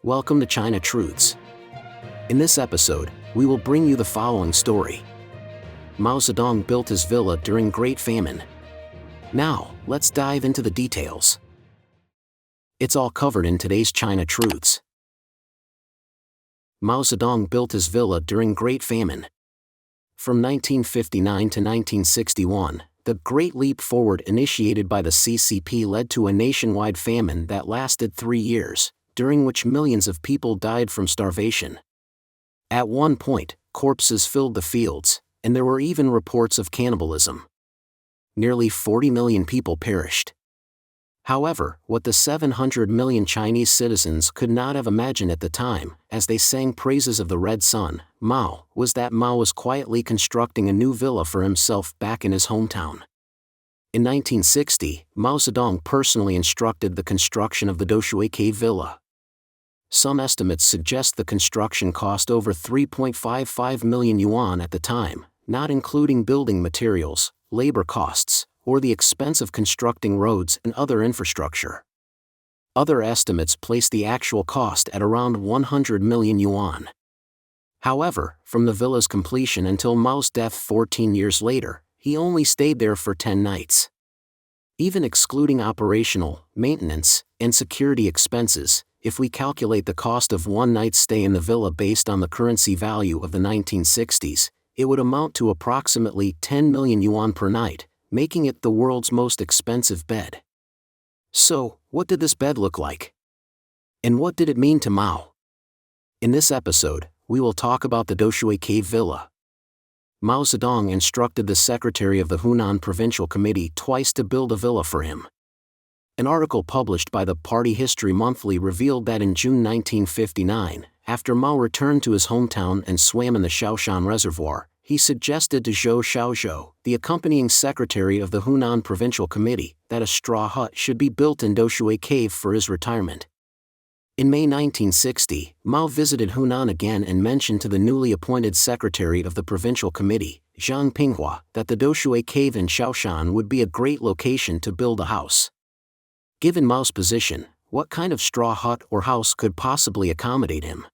Welcome to China Truths. In this episode, we will bring you the following story. Mao Zedong built his villa during Great Famine. Now, let's dive into the details. It's all covered in today's China Truths. Mao Zedong built his villa during Great Famine. From 1959 to 1961, the Great Leap Forward initiated by the CCP led to a nationwide famine that lasted 3 years, during which millions of people died from starvation. At one point, corpses filled the fields, and there were even reports of cannibalism. Nearly 40 million people perished. However, what the 700 million Chinese citizens could not have imagined at the time, as they sang praises of the Red Sun, Mao, was that Mao was quietly constructing a new villa for himself back in his hometown. In 1960, Mao Zedong personally instructed the construction of the Doshui Cave Villa. Some estimates suggest the construction cost over 3.55 million yuan at the time, not including building materials, labor costs, or the expense of constructing roads and other infrastructure. Other estimates place the actual cost at around 100 million yuan. However, from the villa's completion until Mao's death 14 years later, he only stayed there for 10 nights. Even excluding operational, maintenance, and security expenses, if we calculate the cost of one night's stay in the villa based on the currency value of the 1960s, it would amount to approximately 10 million yuan per night, making it the world's most expensive bed. So, what did this bed look like? And what did it mean to Mao? In this episode, we will talk about the Doshui Cave Villa. Mao Zedong instructed the secretary of the Hunan Provincial Committee twice to build a villa for him. An article published by the Party History Monthly revealed that in June 1959, after Mao returned to his hometown and swam in the Shaoshan Reservoir, he suggested to Zhou Xiaozhou, the accompanying secretary of the Hunan Provincial Committee, that a straw hut should be built in Doshui Cave for his retirement. In May 1960, Mao visited Hunan again and mentioned to the newly appointed secretary of the Provincial Committee, Zhang Pinghua, that the Doshui Cave in Shaoshan would be a great location to build a house. Given Mao's position, what kind of straw hut or house could possibly accommodate him?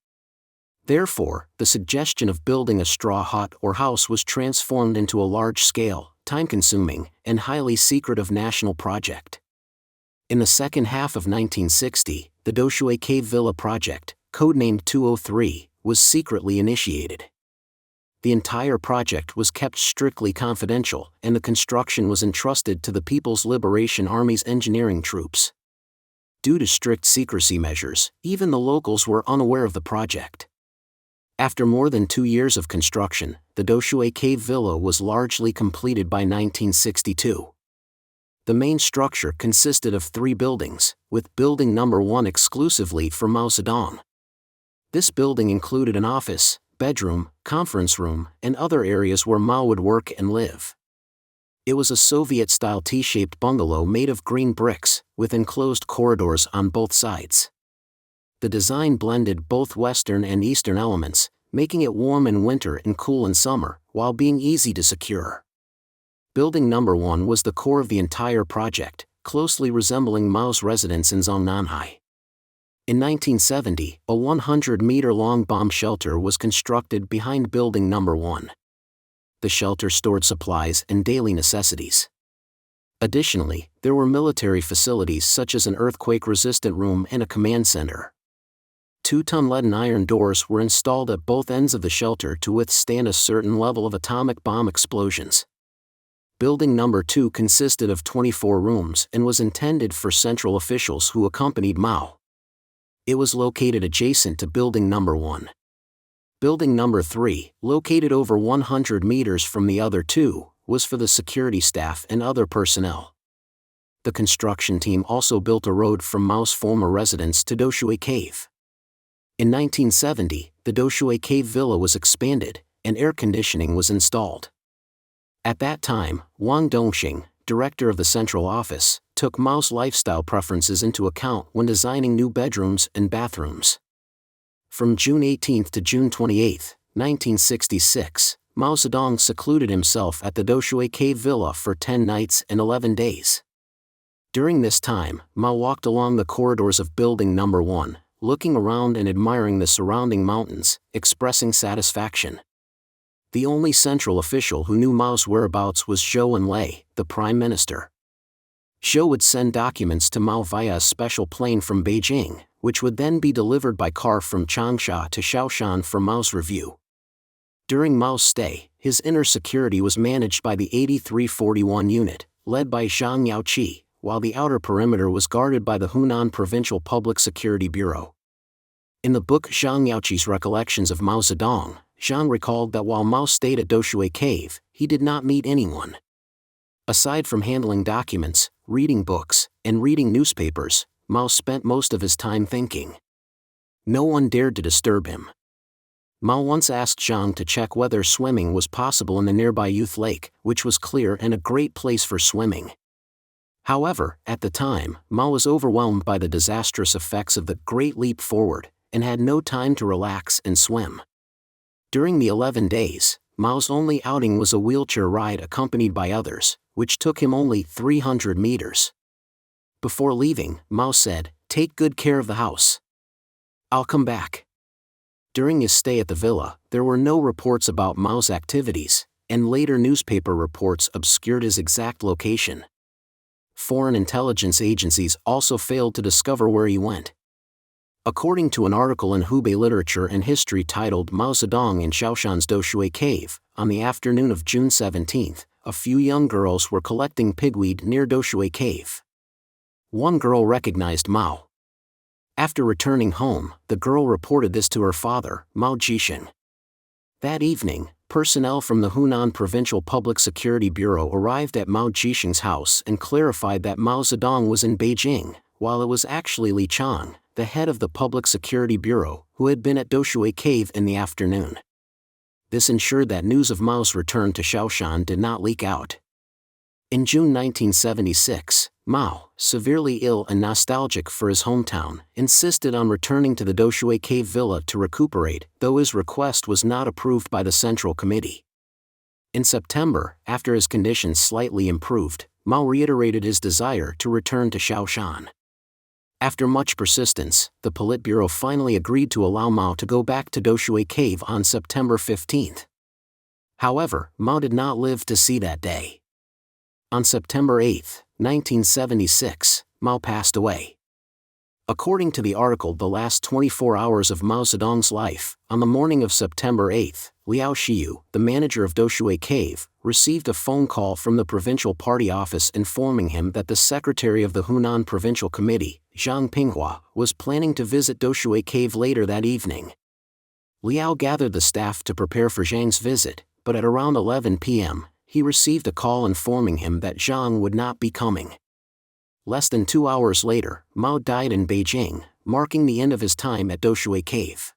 Therefore, the suggestion of building a straw hut or house was transformed into a large-scale, time-consuming, and highly secretive national project. In the second half of 1960, the Doshui Cave Villa project, codenamed 203, was secretly initiated. The entire project was kept strictly confidential, and the construction was entrusted to the People's Liberation Army's engineering troops. Due to strict secrecy measures, even the locals were unaware of the project. After more than 2 years of construction, the Doshui Cave Villa was largely completed by 1962. The main structure consisted of 3 buildings, with building number 1 exclusively for Mao Zedong. This building included an office, bedroom, conference room, and other areas where Mao would work and live. It was a Soviet-style T-shaped bungalow made of green bricks, with enclosed corridors on both sides. The design blended both Western and Eastern elements, making it warm in winter and cool in summer, while being easy to secure. Building number 1 was the core of the entire project, closely resembling Mao's residence in Zongnanhai. In 1970, a 100-meter-long bomb shelter was constructed behind building number 1. The shelter stored supplies and daily necessities. Additionally, there were military facilities such as an earthquake-resistant room and a command center. 2-ton lead and iron doors were installed at both ends of the shelter to withstand a certain level of atomic bomb explosions. Building number 2 consisted of 24 rooms and was intended for central officials who accompanied Mao. It was located adjacent to building number 1. Building number 3, located over 100 meters from the other 2, was for the security staff and other personnel. The construction team also built a road from Mao's former residence to Doshui Cave. In 1970, the Doshui Cave Villa was expanded, and air conditioning was installed. At that time, Wang Dongxing, director of the central office, took Mao's lifestyle preferences into account when designing new bedrooms and bathrooms. From June 18 to June 28, 1966, Mao Zedong secluded himself at the Doshui Cave Villa for 10 nights and 11 days. During this time, Mao walked along the corridors of building number 1, looking around and admiring the surrounding mountains, expressing satisfaction. The only central official who knew Mao's whereabouts was Zhou Enlai, the prime minister. Zhou would send documents to Mao via a special plane from Beijing, which would then be delivered by car from Changsha to Shaoshan for Mao's review. During Mao's stay, his inner security was managed by the 8341 unit, led by Zhang Yaoqi, while the outer perimeter was guarded by the Hunan Provincial Public Security Bureau. In the book Zhang Yaoqi's Recollections of Mao Zedong, Zhang recalled that while Mao stayed at Doshui Cave, he did not meet anyone. Aside from handling documents, reading books, and reading newspapers, Mao spent most of his time thinking. No one dared to disturb him. Mao once asked Zhang to check whether swimming was possible in the nearby Youth Lake, which was clear and a great place for swimming. However, at the time, Mao was overwhelmed by the disastrous effects of the Great Leap Forward, and had no time to relax and swim. During the 11 days, Mao's only outing was a wheelchair ride accompanied by others, which took him only 300 meters. Before leaving, Mao said, "Take good care of the house. I'll come back." During his stay at the villa, there were no reports about Mao's activities, and later newspaper reports obscured his exact location. Foreign intelligence agencies also failed to discover where he went. According to an article in Hubei Literature and History titled Mao Zedong in Shaoshan's Doshui Cave, on the afternoon of June 17, a few young girls were collecting pigweed near Doshui Cave. One girl recognized Mao. After returning home, the girl reported this to her father, Mao Zedong. That evening, personnel from the Hunan Provincial Public Security Bureau arrived at Mao Zedong's house and clarified that Mao Zedong was in Beijing, while it was actually Li Chang, the head of the Public Security Bureau, who had been at Doshui Cave in the afternoon. This ensured that news of Mao's return to Shaoshan did not leak out. In June 1976, Mao, severely ill and nostalgic for his hometown, insisted on returning to the Doshui Cave villa to recuperate, though his request was not approved by the Central Committee. In September, after his condition slightly improved, Mao reiterated his desire to return to Shaoshan. After much persistence, the Politburo finally agreed to allow Mao to go back to Doshui Cave on September 15. However, Mao did not live to see that day. On September 8, 1976, Mao passed away. According to the article The Last 24 Hours of Mao Zedong's Life, on the morning of September 8, Liao Xiyu, the manager of Doshui Cave, received a phone call from the provincial party office informing him that the secretary of the Hunan Provincial Committee, Zhang Pinghua, was planning to visit Doshui Cave later that evening. Liao gathered the staff to prepare for Zhang's visit, but at around 11 p.m., he received a call informing him that Zhang would not be coming. Less than 2 hours later, Mao died in Beijing, marking the end of his time at Doshui Cave.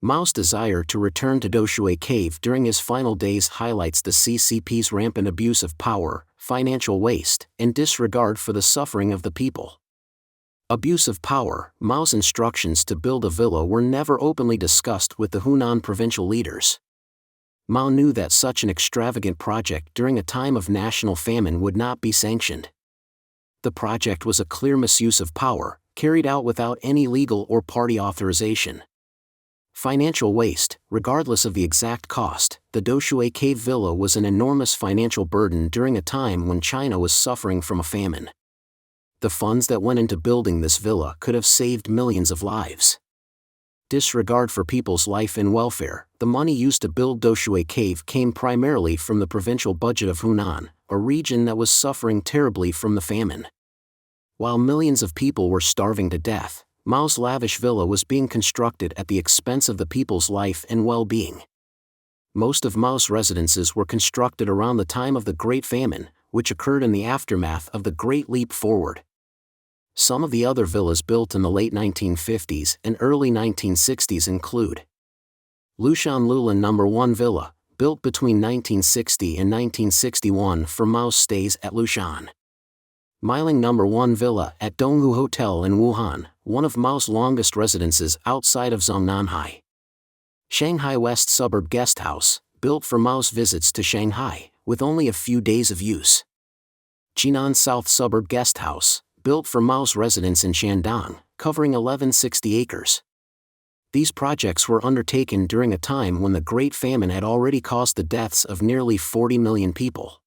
Mao's desire to return to Doshui Cave during his final days highlights the CCP's rampant abuse of power, financial waste, and disregard for the suffering of the people. Abuse of power. Mao's instructions to build a villa were never openly discussed with the Hunan provincial leaders. Mao knew that such an extravagant project during a time of national famine would not be sanctioned. The project was a clear misuse of power, carried out without any legal or party authorization. Financial waste. Regardless of the exact cost, the Doshui Cave villa was an enormous financial burden during a time when China was suffering from a famine. The funds that went into building this villa could have saved millions of lives. Disregard for people's life and welfare. The money used to build Doshui Cave came primarily from the provincial budget of Hunan, a region that was suffering terribly from the famine. While millions of people were starving to death, Mao's lavish villa was being constructed at the expense of the people's life and well-being. Most of Mao's residences were constructed around the time of the Great Famine, which occurred in the aftermath of the Great Leap Forward. Some of the other villas built in the late 1950s and early 1960s include Lushan Lulan No. 1 Villa, built between 1960 and 1961 for Mao's stays at Lushan. Miling No. 1 Villa at Donghu Hotel in Wuhan, one of Mao's longest residences outside of Zongnanhai. Shanghai West Suburb Guest House, built for Mao's visits to Shanghai, with only a few days of use. Jinan South Suburb Guest House, built for Mao's residence in Shandong, covering 1160 acres. These projects were undertaken during a time when the Great Famine had already caused the deaths of nearly 40 million people.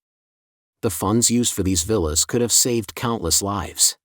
The funds used for these villas could have saved countless lives.